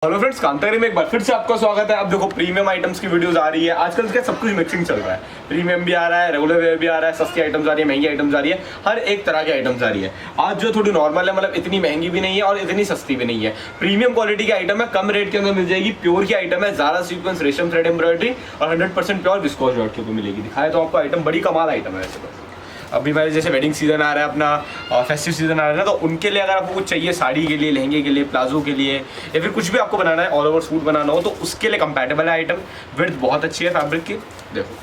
Hello friends, कांतारी में एक बार फिर से आपका स्वागत है। अब देखो प्रीमियम आइटम्स की वीडियोस आ रही है। आजकल क्या सब कुछ मिक्सिंग चल रहा है। प्रीमियम भी आ रहा है, रेगुलर वेयर भी आ रहा है, सस्ती आइटम्स आ रही है, महंगी आइटम्स आ रही है, हर एक तरह की आइटम्स आ रही है। आज जो थोड़ी नॉर्मल है, मतलब इतनी महंगी भी नहीं है और इतनी सस्ती भी नहीं है। प्रीमियम क्वालिटी की आइटम है, कम रेट के अंदर मिल जाएगी। प्योर की आइटम है, ज़ारा सीक्वेंस रेशम थ्रेड एम्ब्रॉयडरी और 100% प्योर विस्कोस जॉर्जेट की मिलेगी। दिखाए तो आपको आइटम बड़ी कमाल आइटम है। वैसे तो अभी मेरे जैसे वेडिंग सीजन आ रहा है, अपना फेस्टिव सीजन आ रहा है ना, तो उनके लिए अगर आपको कुछ चाहिए, साड़ी के लिए, लहंगे के लिए, प्लाजो के लिए, या फिर कुछ भी आपको बनाना है, ऑल ओवर सूट बनाना हो, तो उसके लिए कंपैटिबल है आइटम। विड्थ बहुत अच्छी है फैब्रिक की। देखो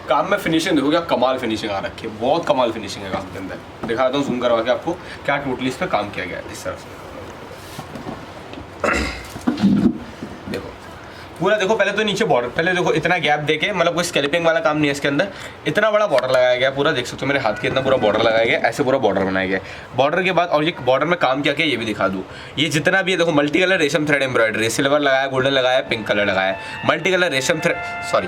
काम में फिनिशिंग देखो, क्या कमाल फिनिशिंग आ रखी है, बहुत कमाल फिनिशिंग है काम के अंदर। दिखाता हूँ जूम करवा के आपको क्या टोटली इस पर काम किया गया है। इस तरह से देखो पूरा, देखो पहले तो नीचे बॉर्डर, पहले देखो इतना गैप देके, मतलब कोई स्कैल्पिंग वाला काम नहीं है इसके अंदर। इतना बड़ा बॉर्डर लगाया गया पूरा, देख सकते हो मेरे हाथ के इतना पूरा बॉर्डर लगाया गया, ऐसे पूरा बॉर्डर बनाया गया। बॉर्डर के बाद और ये बॉर्डर में काम क्या किया ये भी दिखा दूँ। ये जितना भी है देखो, मल्टी कलर रेशम थ्रेड एम्ब्रॉयडरी, सिल्वर लगाया, गोल्डन लगाया, पिंक कलर लगाया, मल्टी कलर रेशम थ्रेड, सॉरी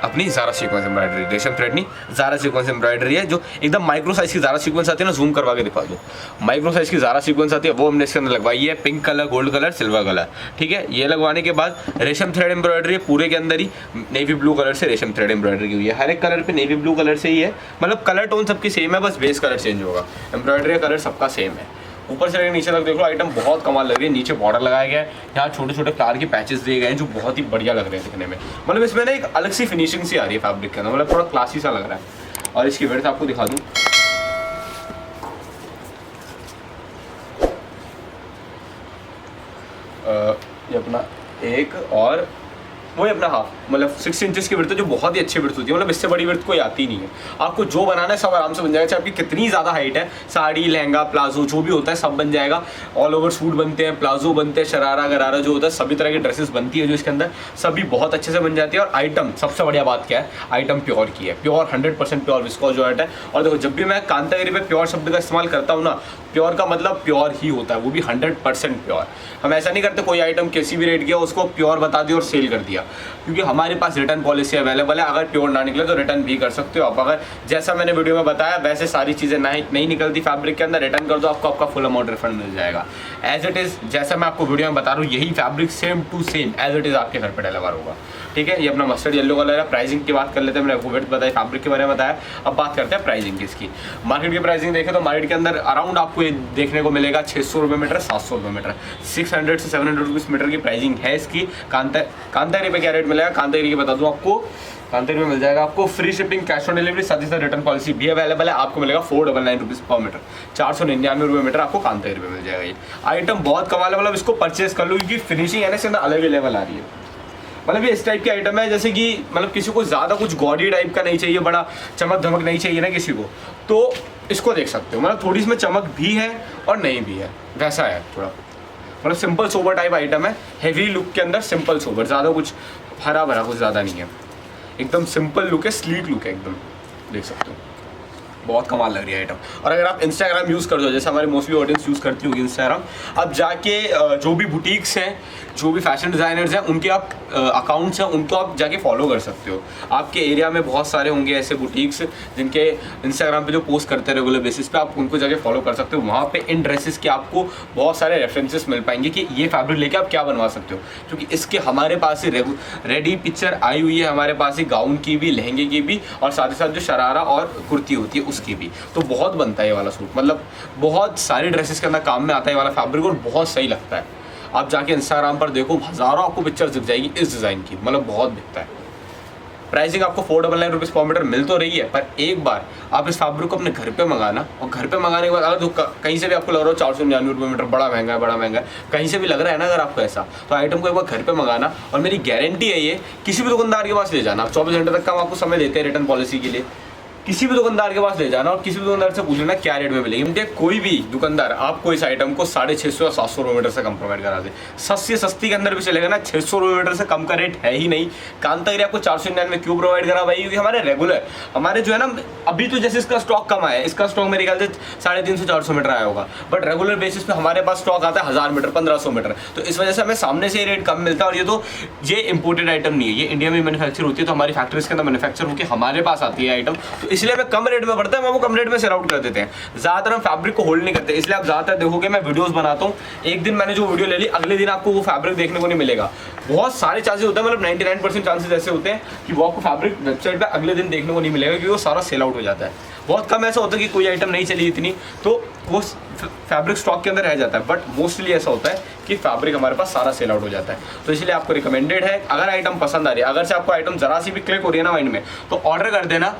अपनी ज़ारा सीक्वेंस एम्ब्रॉयडरी, रेशम थ्रेड नहीं, ज़ारा सीक्वेंस एम्ब्रॉयडरी है, जो एकदम माइक्रो साइज की ज़ारा सीक्वेंस आती है ना, जूम करवा के दिखा दो। माइक्रो साइज की ज़ारा सीक्वेंस आती है, वो हमने इसके अंदर लगवाई है। Pink colour, gold colour, silver colour, ठीक है। ये लगवाने के बाद रेशम थ्रेड एम्ब्रॉयडरी है, पूरे के अंदर ही नेवी ब्लू कलर से रेशम थ्रेड एम्ब्रॉयडरी की हुई है। हर एक कलर पे नेवी ब्लू कलर से ही है, मतलब कलर टोन सबकी सेम है, बस बेस कलर चेंज होगा। एम्ब्रॉयडरी का कलर सबका सेम है। ऊपर से लेकर नीचे तक देख लो, आइटम बहुत कमाल लग रही है। नीचे बॉर्डर लगाया गया है, यहाँ छोटे छोटे फ्लावर के पैचेस दिए गए हैं, जो बहुत ही बढ़िया लग रहे हैं दिखने में। मतलब इसमें ना एक अलग सी फिनिशिंग सी आ रही है फैब्रिक के अंदर, मतलब थोड़ा क्लासी सा लग रहा है। और इसकी विड्थ आपको दिखा दूँ, ये अपना एक और वही अपना हाफ, मतलब 6 इंचेस की विड्थ है, जो बहुत ही अच्छी विड्थ होती है। मतलब इससे बड़ी विड्थ कोई आती नहीं है। आपको जो बनाना है सब आराम से बन जाएगा, चाहे आपकी कितनी ज़्यादा हाइट है। साड़ी, लहंगा, प्लाजो जो भी होता है सब बन जाएगा। ऑल ओवर सूट बनते हैं, प्लाजो बनते हैं, शरारा गरारा जो होता है, सभी तरह की ड्रेसेस बनती है जो इसके अंदर, सभी बहुत अच्छे से बन जाती है। और आइटम सबसे बढ़िया बात क्या है, आइटम प्योर की है, प्योर 100% प्योर विस्कोस जॉर्जेट है। और देखो जब भी मैं कांतागिरी पे प्योर शब्द का इस्तेमाल करता हूँ ना, प्योर का मतलब प्योर ही होता है, वो भी 100% प्योर। हम ऐसा नहीं करते कोई आइटम किसी भी रेट किया उसको प्योर बता दिया और सेल कर दिया, क्योंकि हमारे पास रिटर्न पॉलिसी अवेलेबल है। अगर प्योर ना निकले तो रिटर्न भी कर सकते हो आप। अगर जैसा मैंने वीडियो में बताया वैसे सारी चीज़ें नहीं निकलती फैब्रिक के अंदर, रिटर्न कर दो, आपको आपका फुल अमाउंट रिफंड मिल जाएगा। एज इट इज़ जैसा मैं आपको वीडियो में बता रहा हूँ, यही fabric same to same as it is आपके घर पर डिलीवर होगा, ठीक है। ये अपना मस्टर्ड येलो कलर है। प्राइसिंग की बात कर लेते हैं, मैंने आपको वेट बताई, फैब्रिक के बारे में बताया। अब बात करते हैं प्राइसिंग की इसकी। मार्केट की प्राइसिंग देखें तो मार्केट के अंदर अराउंड आपको ये देखने को मिलेगा 600 रुपये मीटर, 700 रुपये मीटर, 600 से 700 रुपीज़ मीटर की प्राइसिंग है इसकी। कांतागिरी पे क्या रेट मिलेगा, कांतागिरी की बता दूँ आपको। कांतागिरी में मिल जाएगा आपको free shipping, cash on delivery, साथ ही साथ रिटर्न पॉलिसी भी अवेलेबल है। आपको मिलेगा 499 रुपीज़ पर मीटर, 499 रुपये मीटर आपको कांतागिरी पे मिल जाएगा। ये आइटम बहुत कमाल है, मतलब इसको परचेज कर लो, क्योंकि फिनिशिंग है ना इसके अंदर अलग ही लेवल आ रही है। मतलब ये इस टाइप की आइटम है, जैसे कि मतलब किसी को ज़्यादा कुछ गॉडी टाइप का नहीं चाहिए, बड़ा चमक धमक नहीं चाहिए ना किसी को, तो इसको देख सकते हो। मतलब थोड़ी इसमें चमक भी है और नहीं भी है, वैसा है थोड़ा। मतलब सिंपल सोबर टाइप आइटम है, हैवी लुक के अंदर सिंपल सोबर, ज़्यादा कुछ हरा भरा कुछ ज़्यादा नहीं है, एकदम सिंपल लुक है, स्लीक लुक है एकदम, देख सकते हो। बहुत कमाल लग रही है आइटम। और अगर आप इंस्टाग्राम यूज़ करते हो, जैसे हमारी मोस्टली ऑडियंस यूज़ करती होगी इंस्टाग्राम, अब जाके जो भी बुटीक्स हैं, जो भी फैशन डिज़ाइनर्स हैं, उनके आप अकाउंट्स हैं, उनको आप जाके फॉलो कर सकते हो। आपके एरिया में बहुत सारे होंगे ऐसे बुटीक्स जिनके इंस्टाग्राम पे जो पोस्ट करते हैं रेगुलर बेसिस पे, आप उनको जाके फॉलो कर सकते हो। वहाँ पे इन ड्रेसेस के आपको बहुत सारे रेफरेंसेस मिल पाएंगे कि ये फैब्रिक लेके आप क्या बनवा सकते हो, क्योंकि इसके हमारे पास ही रेडी पिक्चर आई हुई है, हमारे पास ही गाउन की भी, लहंगे की भी, और साथ ही साथ जो शरारा और कुर्ती होती है उसकी भी। तो बहुत बनता है ये वाला सूट, मतलब बहुत सारी ड्रेसेस के अंदर काम में आता है ये वाला फैब्रिक, और बहुत सही लगता है। आप जाके इंस्टाग्राम पर देखो, हज़ारों आपको पिक्चर्स दिख जाएगी इस डिज़ाइन की, मतलब बहुत बिकता है। प्राइसिंग आपको 499 रुपीज़ पर मीटर मिल तो रही है, पर एक बार आप इस फैब्रिक को अपने घर पे मंगाना, और घर पे मंगाने के बाद अगर तो कहीं से भी आपको लग रहा हो 499 रुपये मीटर बड़ा महंगा है, बड़ा महंगा है, कहीं से भी लग रहा है ना अगर आपको ऐसा, तो आइटम को एक बार घर पे मंगाना। और मेरी गारंटी है, ये किसी भी दुकानदार के पास ले जाना, आप 24 घंटे तक का हम आपको समय देते हैं रिटर्न पॉलिसी के लिए। किसी भी दुकानदार के पास ले जाना और किसी भी दुकानदार से पूछ लेना क्या रेट में मिलेगी। कोई भी दुकानदार आपको इस आइटम को 650 या 700 रुपये मीटर से कम प्रोवाइड करा दे। सस्ती सस्ती के अंदर भी चलेगा ना, 600 रुपये मीटर से कम का रेट है ही नहीं। कांतागिरी आपको 499 में क्यों प्रोवाइड करा भाई, क्योंकि हमारे रेगुलर, हमारे जो है ना, अभी तो जैसे इसका स्टॉक कम आया है, इसका स्टॉक मेरे ख्याल से 350-400 मीटर आया होगा, बट रेगुलर बेसिस पे हमारे पास स्टॉक आता है 1000 मीटर, 1500 मीटर, तो इस वजह से हमें सामने से रेट कम मिलता है। और ये इम्पोर्टेड आइटम नहीं है, ये इंडिया में मैन्युफैक्चर होती है, तो हमारी फैक्ट्रीज के अंदर मैन्युफैक्चर होकर हमारे पास आती है आइटम, तो इसलिए हमें कम रेट में पड़ता है, हम वो कम रेट में सेल आउट कर देते हैं। ज़्यादातर हम फैब्रिक को होल्ड नहीं करते, इसलिए आप ज़्यादातर देखोगे मैं वीडियोस बनाता हूँ, एक दिन मैंने जो वीडियो ले ली अगले दिन आपको वो फैब्रिक देखने को नहीं मिलेगा। बहुत सारे चांसेस होते हैं, मतलब 99% चांसेस ऐसे होते हैं कि वो आपको फैब्रिक वेबसाइट पे अगले दिन देखने को नहीं मिलेगा, क्योंकि वो सारा सेल आउट हो जाता है। बहुत कम ऐसा होता है कि कोई आइटम नहीं चली इतनी तो वो फैब्रिक स्टॉक के अंदर रह जाता है, बट मोस्टली ऐसा होता है कि फैब्रिक हमारे पास सारा सेल आउट हो जाता है। तो इसलिए आपको रिकमेंडेड है, अगर आइटम पसंद आ रही है, अगर से आपको आइटम जरा सी भी क्लिक हो रही है ना माइंड में, तो ऑर्डर कर देना।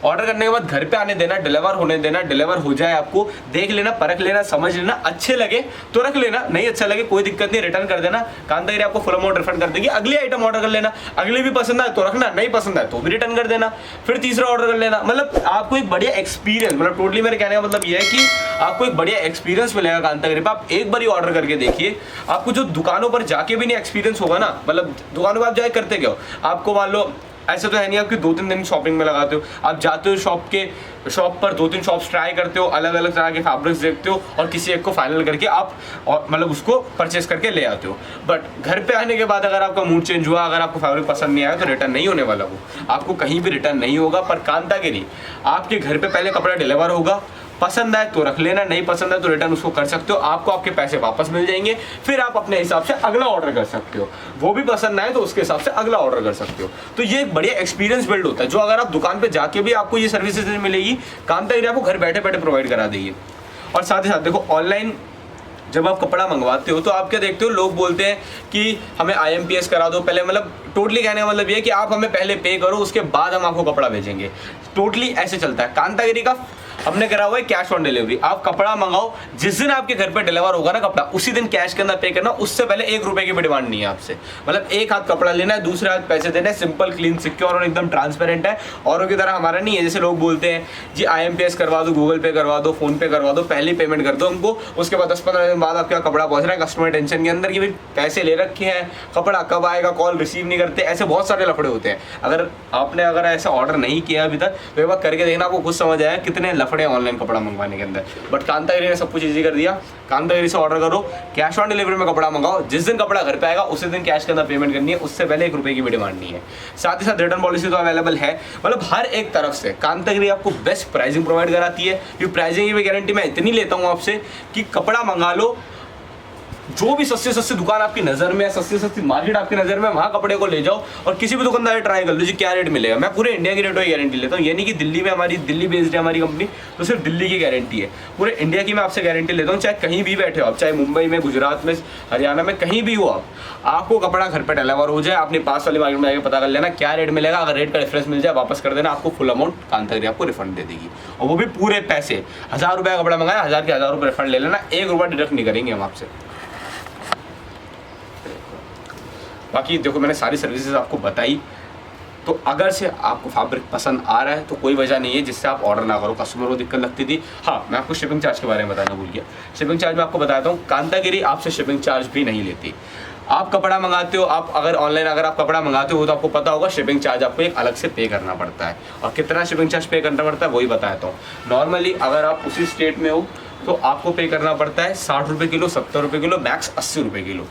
ऑर्डर करने के बाद घर पे आने देना, डिलीवर होने देना, डिलीवर हो जाए, आपको देख लेना, परख लेना, समझ लेना, अच्छे लगे तो रख लेना, नहीं अच्छा लगे कोई दिक्कत नहीं, रिटर्न कर देना। कांतागिरी आपको फुल अमाउंट रिफंड कर देगी। अगली आइटम ऑर्डर कर लेना, अगली भी पसंद आए तो रखना, नहीं पसंद आए तो भी रिटर्न कर देना, फिर तीसरा ऑर्डर कर लेना। मतलब आपको एक बढ़िया एक्सपीरियंस, मतलब टोटली मेरे कहने का मतलब ये है कि आपको एक बढ़िया एक्सपीरियंस मिलेगा कांतागिरी पे। आप एक बार ही ऑर्डर करके देखिए, आपको जो दुकानों पर जाके भी नहीं एक्सपीरियंस होगा ना, मतलब दुकानों पर आप जाके करते क्या हो, आपको मान लो ऐसा तो है नहीं आपकी 2-3 दिन शॉपिंग में लगाते हो, आप जाते हो शॉप पर 2-3 शॉप्स ट्राई करते हो, अलग अलग तरह के फैब्रिक्स देखते हो और किसी एक को फाइनल करके आप और मतलब उसको परचेस करके ले आते हो। बट घर पे आने के बाद अगर आपका मूड चेंज हुआ, अगर आपको फैब्रिक पसंद नहीं आया तो रिटर्न नहीं होने वाला, वो आपको कहीं भी रिटर्न नहीं होगा। पर कांतागिरी आपके घर पे पहले कपड़ा डिलीवर होगा, पसंद आए तो रख लेना, नहीं पसंद आए तो रिटर्न उसको कर सकते हो, आपको आपके पैसे वापस मिल जाएंगे, फिर आप अपने हिसाब से अगला ऑर्डर कर सकते हो। वो भी पसंद आए तो उसके हिसाब से अगला ऑर्डर कर सकते हो। तो ये एक बढ़िया एक्सपीरियंस बिल्ड होता है, जो अगर आप दुकान पे जाके भी आपको ये सर्विसेज मिलेगी, कांतागिरी आपको घर बैठे बैठे प्रोवाइड करा देगी। और साथ ही साथ देखो, ऑनलाइन जब आप कपड़ा मंगवाते हो तो आप क्या देखते हो, लोग बोलते हैं कि हमें IMPS करा दो पहले, मतलब टोटली कहने का मतलब ये है कि आप हमें पहले पे करो, उसके बाद हम आपको कपड़ा भेजेंगे। टोटली ऐसे चलता है। कांतागिरी का हमने करा हुआ है कैश ऑन डिलीवरी। आप कपड़ा मंगाओ, जिस दिन आपके घर पे डिलीवर होगा ना कपड़ा, उसी दिन कैश के अंदर पे करना, उससे पहले 1 रुपए की भी डिमांड नहीं है आपसे। मतलब एक हाथ कपड़ा लेना है, दूसरे हाथ पैसे देने, सिंपल, क्लीन, सिक्योर और एकदम ट्रांसपेरेंट है। औरों की तरह हमारा नहीं है, जैसे लोग बोलते हैं जी IMPS करवा दो, गूगल पे करवा दो, फोन पे करवा दो, पहले पेमेंट कर दो हमको, उसके बाद 10-15 दिन बाद आपका कपड़ा पहुंच रहा है। कस्टमर टेंशन के अंदर कि भाई पैसे ले रखे हैं, कपड़ा कब आएगा, कॉल रिसीव नहीं करते, ऐसे बहुत सारे लफड़े होते हैं। अगर आपने ऐसा ऑर्डर नहीं किया अभी तक तो एक बार करके देखना, आपको खुद समझ आया कितने लफड़े ऑनलाइन कपड़ा मंगवाने के अंदर। बट कांतागिरी ने सब कुछ इजी कर दिया। कांतागिरी से ऑर्डर करो, कैश ऑन डिलीवरी में कपड़ा मंगाओ, जिस दिन कपड़ा घर पे आएगा उसी दिन कैश के अंदर पेमेंट करनी है, उससे पहले 1 रुपए की भी डिमांड नहीं है। साथ ही साथ रिटर्न पॉलिसी तो अवेलेबल है। मतलब हर एक तरफ से कांतागिरी आपको बेस्ट प्राइसिंग प्रोवाइड कराती है। ये प्राइसिंग की गारंटी मैं इतनी लेता हूँ आपसे कि कपड़ा मंगा लो, जो भी सस्ते सस्ते दुकान आपकी नज़र में है, सस्ती सस्ती मार्केट आपकी नज़र में, वहाँ कपड़े को ले जाओ और किसी भी दुकानदार ट्राई कर लो जी क्या रेट मिलेगा। मैं पूरे इंडिया की रेटों की गारंटी लेता हूँ, ये नहीं कि दिल्ली में हमारी दिल्ली बेस्ड है हमारी कंपनी तो सिर्फ दिल्ली की गारंटी है, पूरे इंडिया की मैं आपसे गारंटी लेता हूँ। चाहे कहीं भी बैठे हो आप, चाहे मुंबई में, गुजरात में, हरियाणा में, कहीं भी हो आप, आपको कपड़ा घर पर डिलीवर हो जाए, अपने पास वाली मार्केट में जाकर पता कर लेना क्या रेट मिलेगा। अगर रेट का डिफरेंस मिल जाए वापस कर देना, आपको फुल अमाउंट कांतागिरी आपको रिफंड दे देगी, और वो भी पूरे पैसे। 1000 रुपये का कपड़ा मंगाया, 1000 के 1000 रुपये रिफंड ले लेना, 1 रुपया डिडक्ट नहीं करेंगे हम आपसे। बाकी देखो मैंने सारी सर्विसेज आपको बताई, तो अगर से आपको फैब्रिक पसंद आ रहा है तो कोई वजह नहीं है जिससे आप ऑर्डर ना करो। कस्टमर को दिक्कत लगती थी। हाँ, मैं आपको शिपिंग चार्ज के बारे में बताना भूल गया। शिपिंग चार्ज मैं आपको बताता हूँ, कांतागिरी आपसे शिपिंग चार्ज भी नहीं लेती। आप कपड़ा मंगाते हो, आप अगर ऑनलाइन अगर आप कपड़ा मंगाते हो तो आपको पता होगा शिपिंग चार्ज आपको एक अलग से पे करना पड़ता है, और कितना शिपिंग चार्ज पे करना पड़ता है वही बताता हूँ। नॉर्मली अगर आप उसी स्टेट में हो तो आपको पे करना पड़ता है 60 रुपये किलो, 70 रुपये किलो, मैक्स 80 रुपये किलो।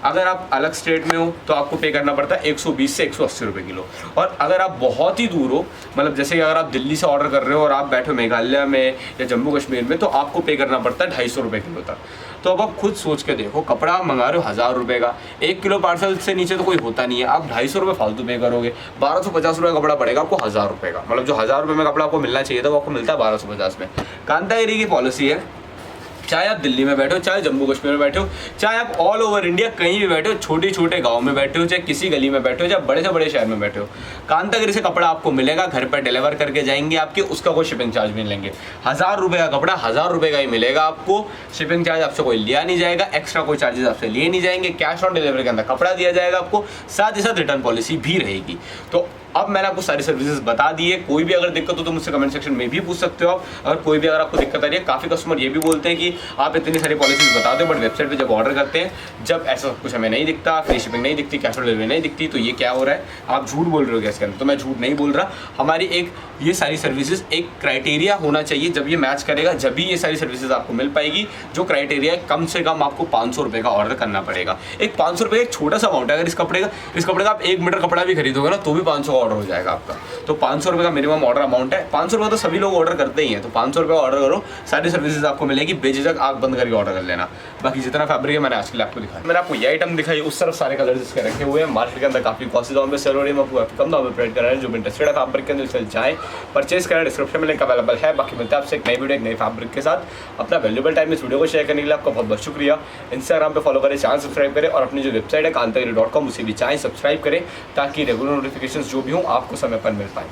अगर आप अलग स्टेट में हो तो आपको पे करना पड़ता है 120 से 180 रुपये किलो। और अगर आप बहुत ही दूर हो, मतलब जैसे कि अगर आप दिल्ली से ऑर्डर कर रहे हो और आप बैठे हो मेघालय में या जम्मू कश्मीर में, तो आपको पे करना पड़ता है 250 रुपये किलो तक। तो अब आप खुद सोच के देखो, कपड़ा आप मंगा रहे हो 1000 रुपये का, 1 किलो पार्सल से नीचे तो कोई होता नहीं है, आप 250 रुपये फालतू पे करोगे, 1250 रुपये का कपड़ा पड़ेगा आपको 1000 रुपये का। मतलब जो 1000 रुपये में कपड़ा आपको मिलना चाहिए था वो आपको मिलता है 1250 में। कांतागिरी की पॉलिसी है, चाहे आप दिल्ली में बैठे हो, चाहे जम्मू कश्मीर में बैठे हो, चाहे आप ऑल ओवर इंडिया कहीं भी बैठे हो, छोटे छोटे गांव में बैठे हो, चाहे किसी गली में बैठे हो, चाहे बड़े से बड़े शहर में बैठे हो, कांतागिरी से कपड़ा आपको मिलेगा, घर पर डिलीवर करके जाएंगे आपके, उसका कोई शिपिंग चार्ज भी नहीं लेंगे। 1000 रुपये का कपड़ा 1000 रुपये का ही मिलेगा आपको, शिपिंग चार्ज आपसे कोई लिया नहीं जाएगा, एक्स्ट्रा कोई चार्जेस आपसे लिए नहीं जाएंगे, कैश ऑन डिलीवरी के अंदर कपड़ा दिया जाएगा आपको, साथ ही साथ रिटर्न पॉलिसी भी रहेगी। तो अब मैंने आपको सारी सर्विसेज बता दी है। कोई भी अगर दिक्कत हो तो मुझसे कमेंट सेक्शन में भी पूछ सकते हो आप। अगर कोई भी अगर आपको दिक्कत आ रही है, काफ़ी कस्टमर ये भी बोलते हैं कि आप इतनी सारी पॉलिसीज बता दो, बट वेबसाइट पे जब ऑर्डर करते हैं, जब ऐसा कुछ हमें नहीं दिखता, फ्री शिपिंग नहीं दिखती, कैश ऑन डिलीवरी नहीं दिखती, तो ये क्या हो रहा है, आप झूठ बोल रहे हो क्या इसके अंदर? तो मैं झूठ नहीं बोल रहा। हमारी एक ये सारी सर्विसेज एक क्राइटेरिया होना चाहिए, जब ये मैच करेगा जब भी ये सारी सर्विसेज आपको मिल पाएगी। जो क्राइटेरिया है, कम से कम आपको 500 रुपये का ऑर्डर करना पड़ेगा। एक 500 रुपये एक छोटा सा अमाउंट है। अगर इस कपड़े का आप 1 मीटर कपड़ा भी खरीदोगे ना तो भी 500 का ऑर्डर हो जाएगा आपका। तो 500 रुपये का मिनिमम ऑर्डर अमाउंट है। 500 रुपये तो सभी लोग ऑर्डर करते ही हैं, तो 500 रुपये ऑर्डर करो, सारी सर्विसेज आपको मिलेगी, बेझिझक आँख बंद करके ऑर्डर कर लेना। बाकी जितना फैब्रिक है मैंने आज के लिए आपको दिखाया। मैंने आपको ये आइटम दिखाई, उस तरफ सारे कलर्स इसके रखे हुए हैं। मार्केट के अंदर काफी कॉस्टली दाम पे सेल हो रही है, मैं आपको कम दाम में प्रोवाइड कर रहा है। जो भी इंटरेस्टेड है फैब्रिक के अंदर चल जाए, परचेज करें, डिस्क्रिप्शन में लिंक अवेलेबल है। बाकी मिलते हैं आपसे एक नई वीडियो एक नई फैब्रिक के साथ। अपना वैल्यूबल टाइम इस वीडियो को शेयर करने के लिए आपका बहुत बहुत शुक्रिया। इंस्टाग्राम पे फॉलो करें, चैनल सब्सक्राइब करें और अपनी जो वेबसाइट है कांतागिरी.com उसे भी चाहें सब्सक्राइब करें, ताकि रेगुलर नोटिफिकेशंस जो भी हों आपको समय पर मिल पाए।